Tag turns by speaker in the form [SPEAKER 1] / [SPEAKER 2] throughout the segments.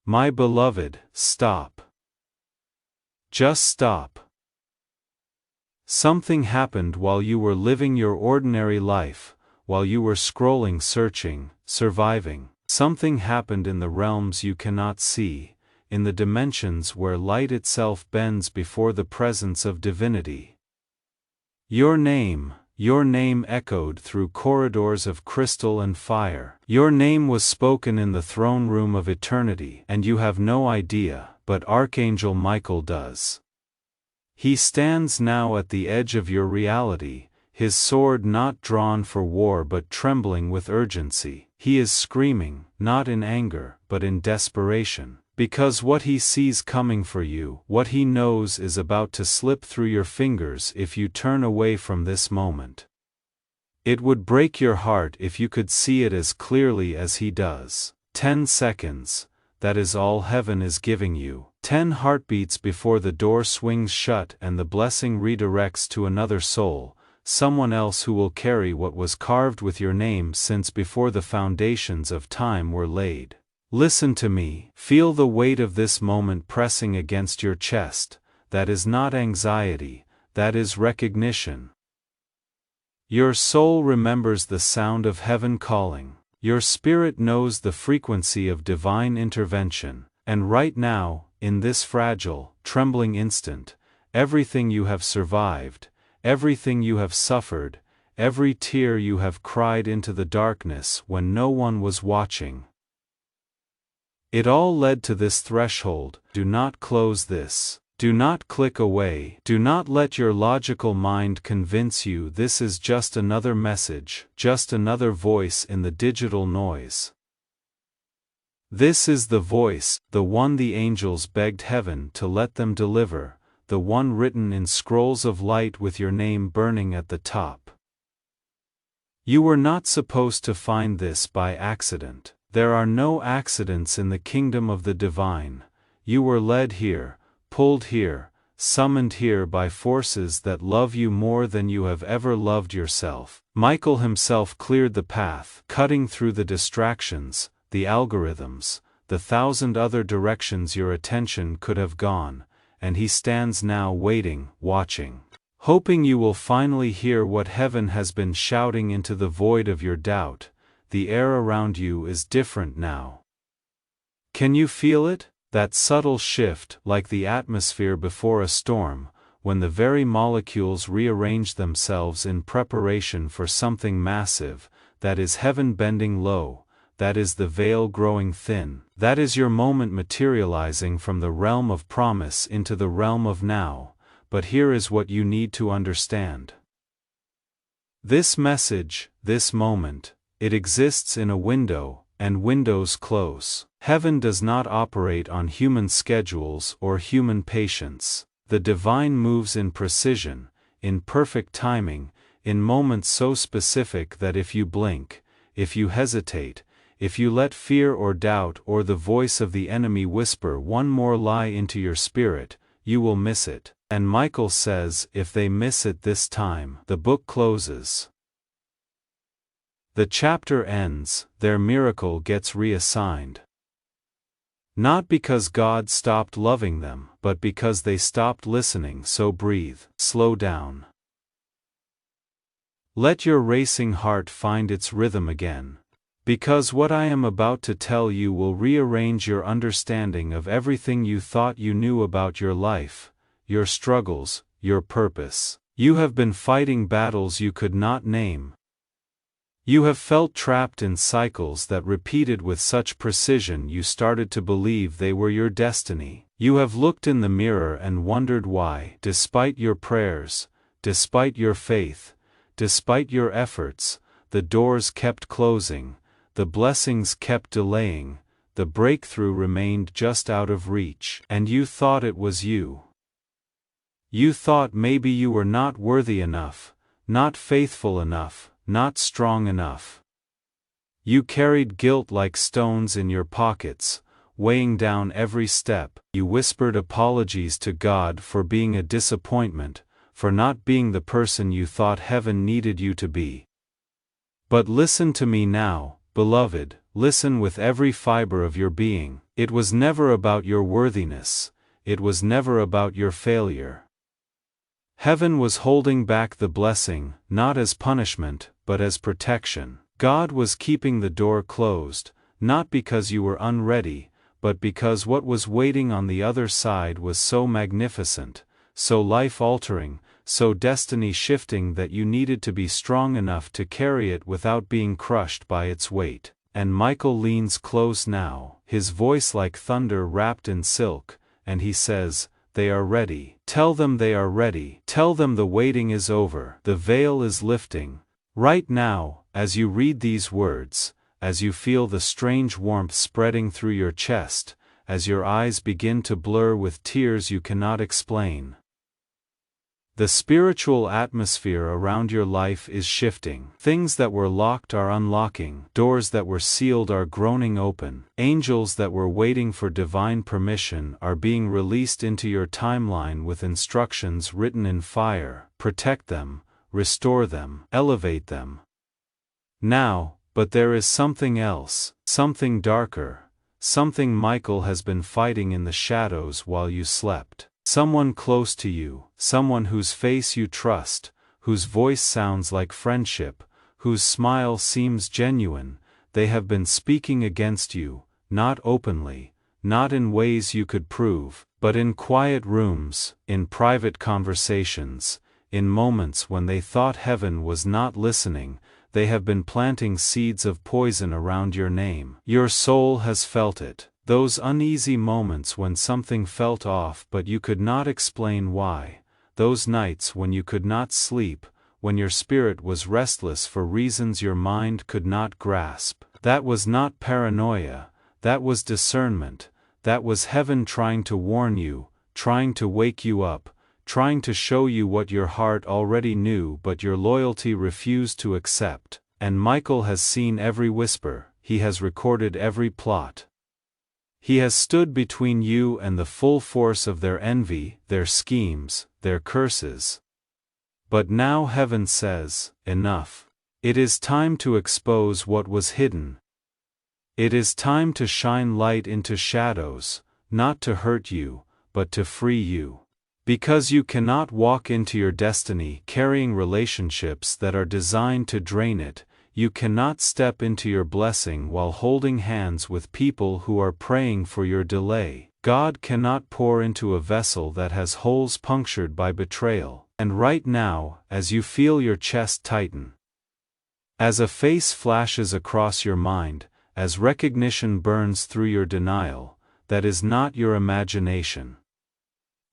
[SPEAKER 1] My beloved, stop. Just stop. Something happened while you were living your ordinary life, while you were scrolling, searching, surviving. Something happened in the realms you cannot see, in the dimensions where light itself bends before the presence of divinity. Your name echoed through corridors of crystal and fire. Your name was spoken in the throne room of eternity, and you have no idea, but Archangel Michael does. He stands now at the edge of your reality, his sword not drawn for war but trembling with urgency. He is screaming, not in anger, but in desperation, because what he sees coming for you, what he knows is about to slip through your fingers if you turn away from this moment. It would break your heart if you could see it as clearly as he does. 10 seconds, that is all heaven is giving you. 10 heartbeats before the door swings shut and the blessing redirects to another soul, someone else who will carry what was carved with your name since before the foundations of time were laid. Listen to me, feel the weight of this moment pressing against your chest. That is not anxiety, that is recognition. Your soul remembers the sound of heaven calling. Your spirit knows the frequency of divine intervention, and right now, in this fragile, trembling instant, everything you have survived, everything you have suffered, every tear you have cried into the darkness when no one was watching, it all led to this threshold. Do not close this. Do not click away. Do not let your logical mind convince you this is just another message, just another voice in the digital noise. This is the voice, the one the angels begged heaven to let them deliver, the one written in scrolls of light with your name burning at the top. You were not supposed to find this by accident. There are no accidents in the kingdom of the divine. You were led here, pulled here, summoned here by forces that love you more than you have ever loved yourself. Michael himself cleared the path, cutting through the distractions, the algorithms, the 1,000 other directions your attention could have gone, and he stands now waiting, watching, hoping you will finally hear what heaven has been shouting into the void of your doubt. The air around you is different now. Can you feel it? That subtle shift, like the atmosphere before a storm, when the very molecules rearrange themselves in preparation for something massive. That is heaven bending low, that is the veil growing thin, that is your moment materializing from the realm of promise into the realm of now. But here is what you need to understand. This message, this moment, it exists in a window, and windows close. Heaven does not operate on human schedules or human patience. The divine moves in precision, in perfect timing, in moments so specific that if you blink, if you hesitate, if you let fear or doubt or the voice of the enemy whisper one more lie into your spirit, you will miss it. And Michael says, if they miss it this time, the book closes. The chapter ends, their miracle gets reassigned. Not because God stopped loving them, but because they stopped listening. So breathe, slow down. Let your racing heart find its rhythm again. Because what I am about to tell you will rearrange your understanding of everything you thought you knew about your life, your struggles, your purpose. You have been fighting battles you could not name. You have felt trapped in cycles that repeated with such precision you started to believe they were your destiny. You have looked in the mirror and wondered why, despite your prayers, despite your faith, despite your efforts, the doors kept closing, the blessings kept delaying, the breakthrough remained just out of reach, and you thought it was you. You thought maybe you were not worthy enough, not faithful enough, not strong enough. You carried guilt like stones in your pockets, weighing down every step. You whispered apologies to God for being a disappointment, for not being the person you thought heaven needed you to be. But listen to me now, beloved, listen with every fiber of your being. It was never about your worthiness, it was never about your failure. Heaven was holding back the blessing, not as punishment, but as protection. God was keeping the door closed, not because you were unready, but because what was waiting on the other side was so magnificent, so life-altering, so destiny-shifting that you needed to be strong enough to carry it without being crushed by its weight. And Michael leans close now, his voice like thunder wrapped in silk, and he says, "They are ready. Tell them they are ready. Tell them the waiting is over. The veil is lifting." Right now, as you read these words, as you feel the strange warmth spreading through your chest, as your eyes begin to blur with tears you cannot explain, the spiritual atmosphere around your life is shifting. Things that were locked are unlocking. Doors that were sealed are groaning open. Angels that were waiting for divine permission are being released into your timeline with instructions written in fire. Protect them, restore them, elevate them. Now, but there is something else, something darker, something Michael has been fighting in the shadows while you slept. Someone close to you, someone whose face you trust, whose voice sounds like friendship, whose smile seems genuine, they have been speaking against you, not openly, not in ways you could prove, but in quiet rooms, in private conversations, in moments when they thought heaven was not listening. They have been planting seeds of poison around your name. Your soul has felt it. Those uneasy moments when something felt off but you could not explain why. Those nights when you could not sleep, when your spirit was restless for reasons your mind could not grasp. That was not paranoia, that was discernment, that was heaven trying to warn you, trying to wake you up, trying to show you what your heart already knew but your loyalty refused to accept. And Michael has seen every whisper, he has recorded every plot. He has stood between you and the full force of their envy, their schemes, their curses. But now heaven says, enough. It is time to expose what was hidden. It is time to shine light into shadows, not to hurt you, but to free you. Because you cannot walk into your destiny carrying relationships that are designed to drain it. You cannot step into your blessing while holding hands with people who are praying for your delay. God cannot pour into a vessel that has holes punctured by betrayal. And right now, as you feel your chest tighten, as a face flashes across your mind, as recognition burns through your denial, that is not your imagination.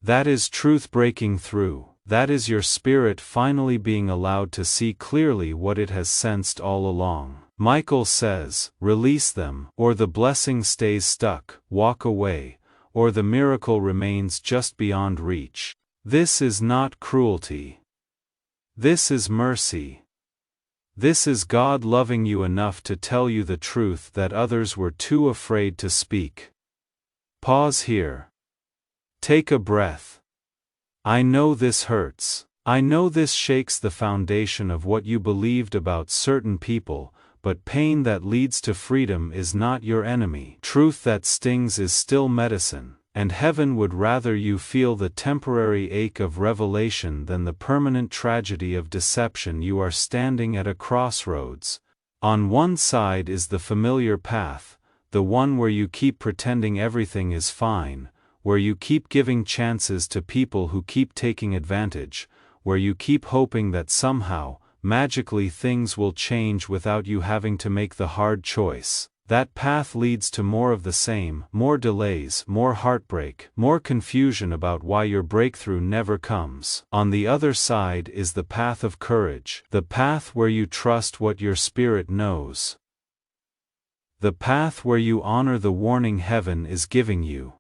[SPEAKER 1] That is truth breaking through. That is your spirit finally being allowed to see clearly what it has sensed all along. Michael says, release them, or the blessing stays stuck, walk away, or the miracle remains just beyond reach. This is not cruelty. This is mercy. This is God loving you enough to tell you the truth that others were too afraid to speak. Pause here. Take a breath. I know this hurts. I know this shakes the foundation of what you believed about certain people, but pain that leads to freedom is not your enemy. Truth that stings is still medicine, and heaven would rather you feel the temporary ache of revelation than the permanent tragedy of deception. You are standing at a crossroads. On one side is the familiar path, the one where you keep pretending everything is fine, where you keep giving chances to people who keep taking advantage, where you keep hoping that somehow, magically things will change without you having to make the hard choice. That path leads to more of the same, more delays, more heartbreak, more confusion about why your breakthrough never comes. On the other side is the path of courage, the path where you trust what your spirit knows. The path where you honor the warning heaven is giving you.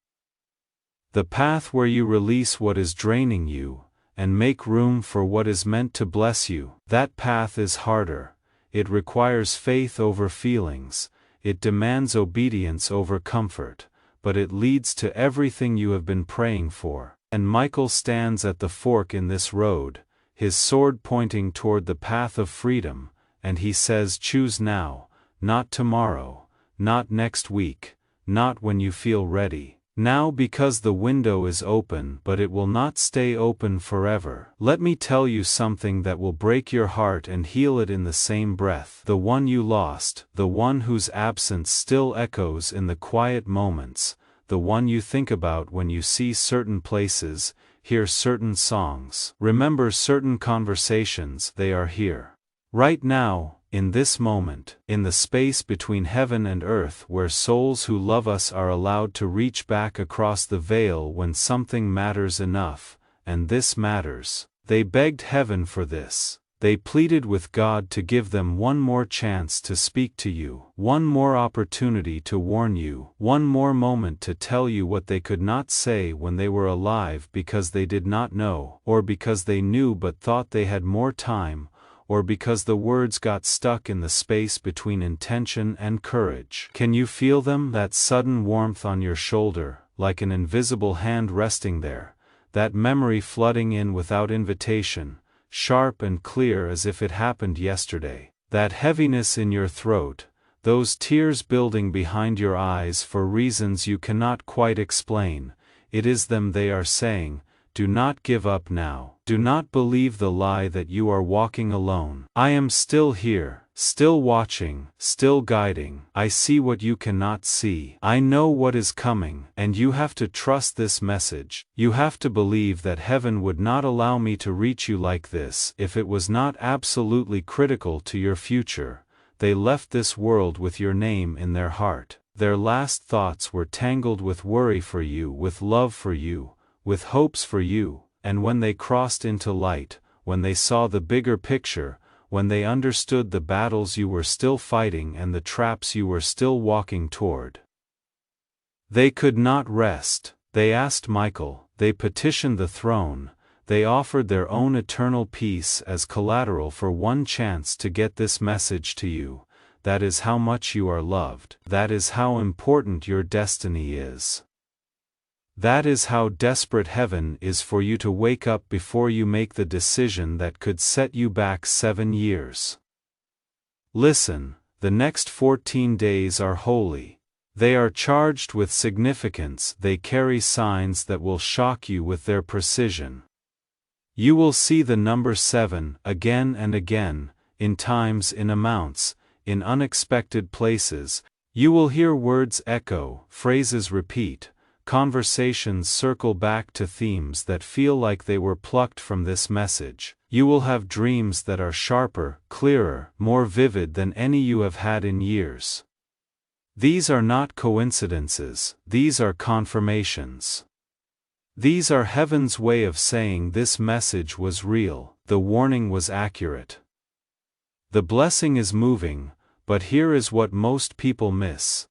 [SPEAKER 1] The path where you release what is draining you, and make room for what is meant to bless you. That path is harder. It requires faith over feelings, it demands obedience over comfort, but it leads to everything you have been praying for. And Michael stands at the fork in this road, his sword pointing toward the path of freedom, and he says, choose now, not tomorrow, not next week, not when you feel ready. Now, because the window is open, but it will not stay open forever. Let me tell you something that will break your heart and heal it in the same breath. The one you lost, the one whose absence still echoes in the quiet moments, the one you think about when you see certain places, hear certain songs, remember certain conversations, they are here. Right now, in this moment, in the space between heaven and earth where souls who love us are allowed to reach back across the veil when something matters enough, and this matters. They begged heaven for this. They pleaded with God to give them one more chance to speak to you, one more opportunity to warn you, one more moment to tell you what they could not say when they were alive because they did not know, or because they knew but thought they had more time, or because the words got stuck in the space between intention and courage. Can you feel them? That sudden warmth on your shoulder, like an invisible hand resting there, that memory flooding in without invitation, sharp and clear as if it happened yesterday. That heaviness in your throat, those tears building behind your eyes for reasons you cannot quite explain, it is them they are saying, do not give up now. Do not believe the lie that you are walking alone. I am still here, still watching, still guiding. I see what you cannot see. I know what is coming, and you have to trust this message. You have to believe that heaven would not allow me to reach you like this if it was not absolutely critical to your future. They left this world with your name in their heart. Their last thoughts were tangled with worry for you, with love for you, with hopes for you, and when they crossed into light, when they saw the bigger picture, when they understood the battles you were still fighting and the traps you were still walking toward, they could not rest. They asked Michael, they petitioned the throne, they offered their own eternal peace as collateral for one chance to get this message to you. That is how much you are loved. That is how important your destiny is. That is how desperate heaven is for you to wake up before you make the decision that could set you back 7 years. Listen, the next 14 days are holy. They are charged with significance. They carry signs that will shock you with their precision. You will see the number 7 again and again, in times, in amounts, in unexpected places. You will hear words echo, phrases repeat. Conversations circle back to themes that feel like they were plucked from this message. You will have dreams that are sharper, clearer, more vivid than any you have had in years. These are not coincidences, these are confirmations. These are heaven's way of saying this message was real, the warning was accurate. The blessing is moving, but here is what most people miss.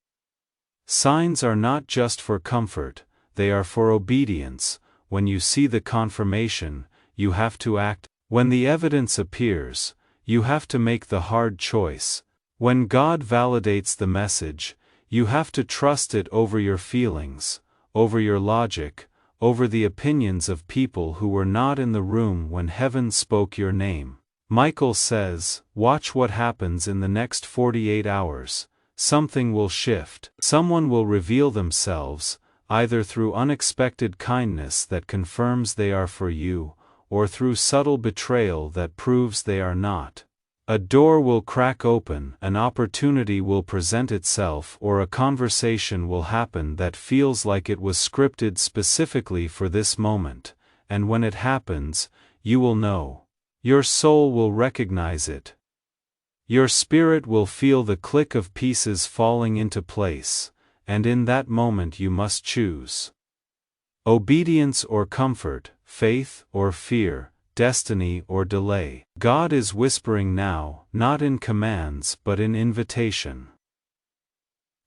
[SPEAKER 1] Signs are not just for comfort, they are for obedience. When you see the confirmation, you have to act. When the evidence appears, you have to make the hard choice. When God validates the message, you have to trust it over your feelings, over your logic, over the opinions of people who were not in the room when heaven spoke your name. Michael says, watch what happens in the next 48 hours. Something will shift. Someone will reveal themselves, either through unexpected kindness that confirms they are for you, or through subtle betrayal that proves they are not. A door will crack open, an opportunity will present itself, or a conversation will happen that feels like it was scripted specifically for this moment, and when it happens, you will know. Your soul will recognize it. Your spirit will feel the click of pieces falling into place, and in that moment you must choose. Obedience or comfort, faith or fear, destiny or delay. God is whispering now, not in commands but in invitation.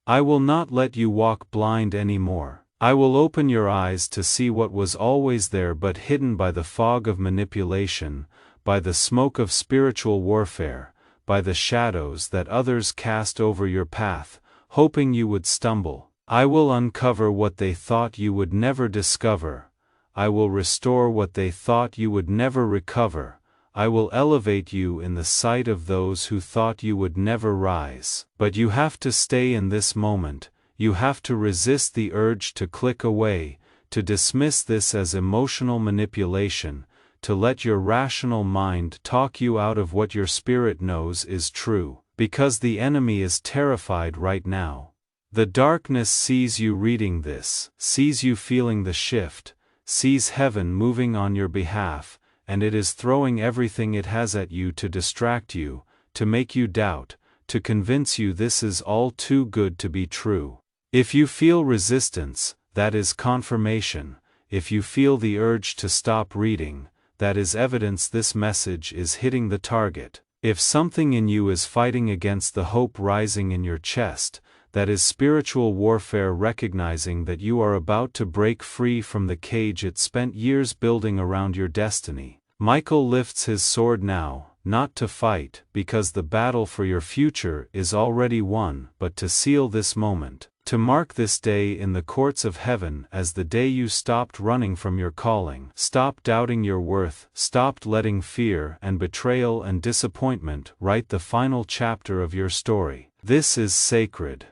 [SPEAKER 1] I will not let you walk blind anymore. I will open your eyes to see what was always there but hidden by the fog of manipulation, by the smoke of spiritual warfare, by the shadows that others cast over your path, hoping you would stumble. I will uncover what they thought you would never discover. I will restore what they thought you would never recover. I will elevate you in the sight of those who thought you would never rise. But you have to stay in this moment, you have to resist the urge to click away, to dismiss this as emotional manipulation, to let your rational mind talk you out of what your spirit knows is true, because the enemy is terrified right now. The darkness sees you reading this, sees you feeling the shift, sees heaven moving on your behalf, and it is throwing everything it has at you to distract you, to make you doubt, to convince you this is all too good to be true. If you feel resistance, that is confirmation. If you feel the urge to stop reading, that is evidence this message is hitting the target. If something in you is fighting against the hope rising in your chest, that is spiritual warfare recognizing that you are about to break free from the cage it spent years building around your destiny. Michael lifts his sword now, not to fight, because the battle for your future is already won, but to seal this moment, to mark this day in the courts of heaven as the day you stopped running from your calling, stopped doubting your worth, stopped letting fear and betrayal and disappointment write the final chapter of your story. This is sacred.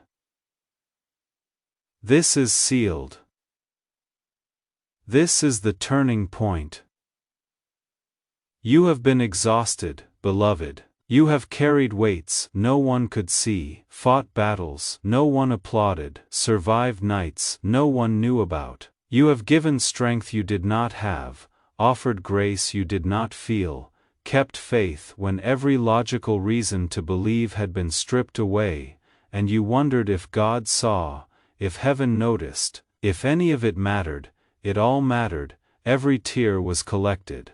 [SPEAKER 1] This is sealed. This is the turning point. You have been exhausted, beloved. You have carried weights no one could see, fought battles no one applauded, survived nights no one knew about. You have given strength you did not have, offered grace you did not feel, kept faith when every logical reason to believe had been stripped away, and you wondered if God saw, if heaven noticed, if any of it mattered. It all mattered, every tear was collected.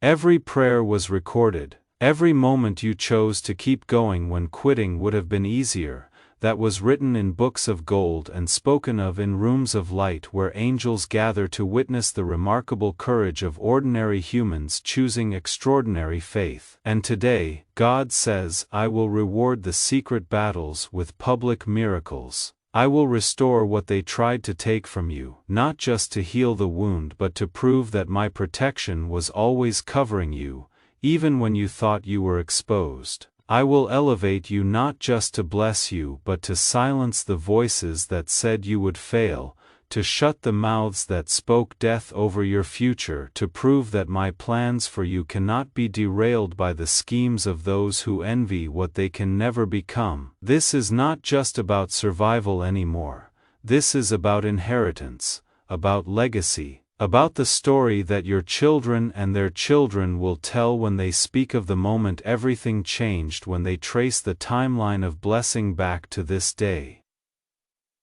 [SPEAKER 1] Every prayer was recorded, every moment you chose to keep going when quitting would have been easier, that was written in books of gold and spoken of in rooms of light where angels gather to witness the remarkable courage of ordinary humans choosing extraordinary faith. And today, God says, I will reward the secret battles with public miracles. I will restore what they tried to take from you, not just to heal the wound but to prove that my protection was always covering you, even when you thought you were exposed. I will elevate you not just to bless you but to silence the voices that said you would fail, to shut the mouths that spoke death over your future, to prove that my plans for you cannot be derailed by the schemes of those who envy what they can never become. This is not just about survival anymore. This is about inheritance, about legacy, about the story that your children and their children will tell when they speak of the moment everything changed, when they trace the timeline of blessing back to this day.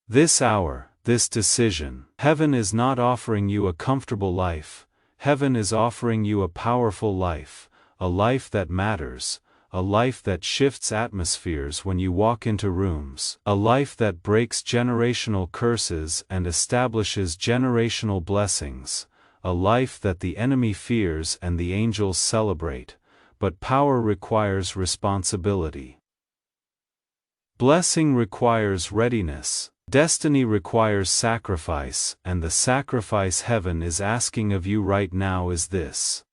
[SPEAKER 1] This hour, this decision. Heaven is not offering you a comfortable life. Heaven is offering you a powerful life, a life that matters, a life that shifts atmospheres when you walk into rooms, a life that breaks generational curses and establishes generational blessings, a life that the enemy fears and the angels celebrate, but power requires responsibility. Blessing requires readiness. Destiny requires sacrifice, and the sacrifice heaven is asking of you right now is this.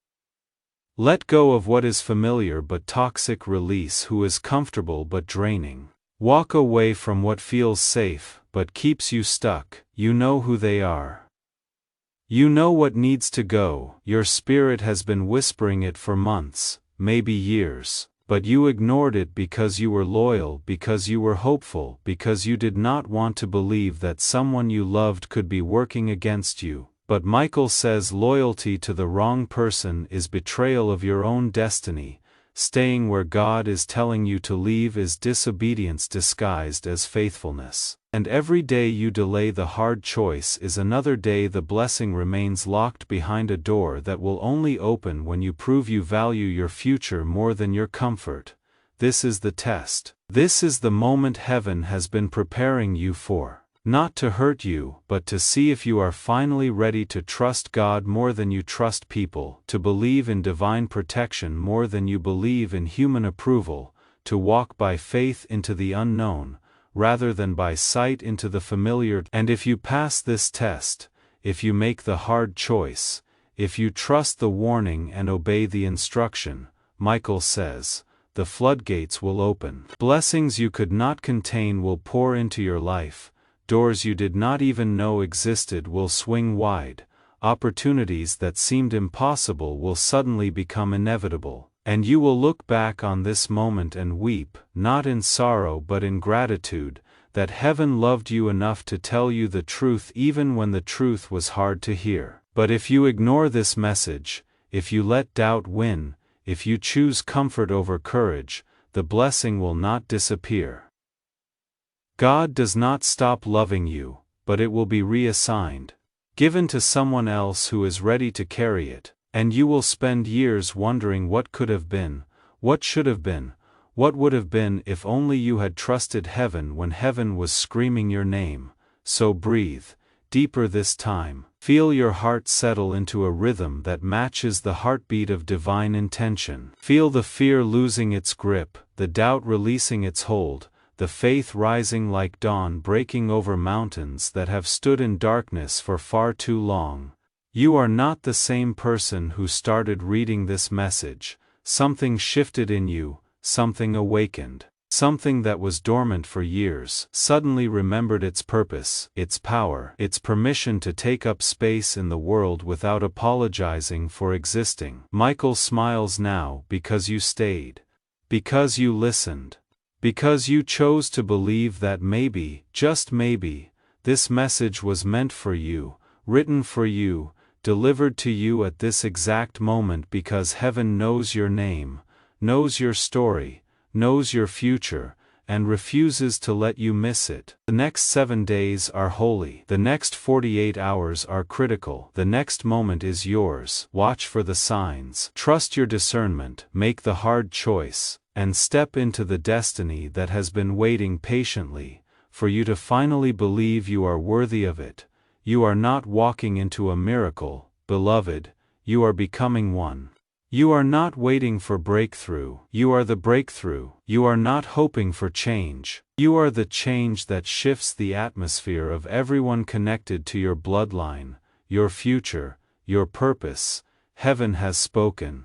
[SPEAKER 1] Let go of what is familiar but toxic, release who is comfortable but draining. Walk away from what feels safe but keeps you stuck. You know who they are. You know what needs to go. Your spirit has been whispering it for months, maybe years. But you ignored it because you were loyal, because you were hopeful, because you did not want to believe that someone you loved could be working against you. But Michael says loyalty to the wrong person is betrayal of your own destiny. Staying where God is telling you to leave is disobedience disguised as faithfulness. And every day you delay the hard choice is another day the blessing remains locked behind a door that will only open when you prove you value your future more than your comfort. This is the test. This is the moment heaven has been preparing you for. Not to hurt you, but to see if you are finally ready to trust God more than you trust people, to believe in divine protection more than you believe in human approval, to walk by faith into the unknown, rather than by sight into the familiar. And if you pass this test, if you make the hard choice, If you trust the warning and obey the instruction, Michael says, the floodgates will open. Blessings you could not contain will pour into your life, doors you did not even know existed will swing wide, opportunities that seemed impossible will suddenly become inevitable, and you will look back on this moment and weep, not in sorrow but in gratitude, that heaven loved you enough to tell you the truth even when the truth was hard to hear. But if you ignore this message, if you let doubt win, if you choose comfort over courage, the blessing will not disappear. God does not stop loving you, but it will be reassigned, given to someone else who is ready to carry it, and you will spend years wondering what could have been, what should have been, what would have been if only you had trusted heaven when heaven was screaming your name. So breathe deeper this time. Feel your heart settle into a rhythm that matches the heartbeat of divine intention. Feel the fear losing its grip, the doubt releasing its hold, the faith rising like dawn breaking over mountains that have stood in darkness for far too long. You are not the same person who started reading this message. Something shifted in you, something awakened. Something that was dormant for years suddenly remembered its purpose, its power, its permission to take up space in the world without apologizing for existing. Michael smiles now because you stayed, because you listened, because you chose to believe that maybe, just maybe, this message was meant for you, written for you, delivered to you at this exact moment because heaven knows your name, knows your story, knows your future, and refuses to let you miss it. The next 7 days are holy. The next 48 hours are critical. The next moment is yours. Watch for the signs. Trust your discernment. Make the hard choice, and step into the destiny that has been waiting patiently for you to finally believe you are worthy of it. You are not walking into a miracle, beloved, you are becoming one. You are not waiting for breakthrough, you are the breakthrough. You are not hoping for change, you are the change that shifts the atmosphere of everyone connected to your bloodline, your future, your purpose. Heaven has spoken.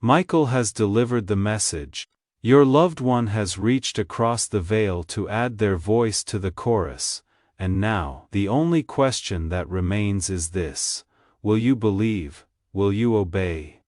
[SPEAKER 1] Michael has delivered the message. Your loved one has reached across the veil to add their voice to the chorus, and now, the only question that remains is this: will you believe? Will you obey?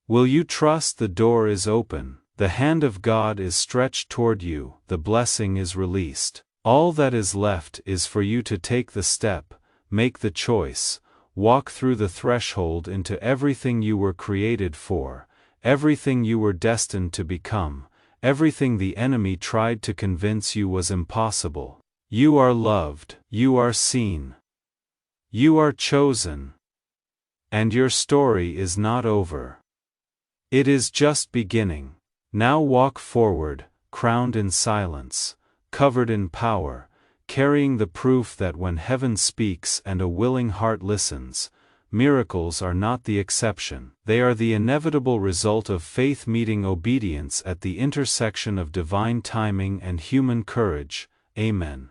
[SPEAKER 1] Will you trust? The door is open, the hand of God is stretched toward you, the blessing is released. All that is left is for you to take the step, make the choice, walk through the threshold into everything you were created for, everything you were destined to become, everything the enemy tried to convince you was impossible. You are loved, you are seen, you are chosen. And your story is not over. It is just beginning. Now walk forward, crowned in silence, covered in power, carrying the proof that when heaven speaks and a willing heart listens, miracles are not the exception. They are the inevitable result of faith meeting obedience at the intersection of divine timing and human courage. Amen.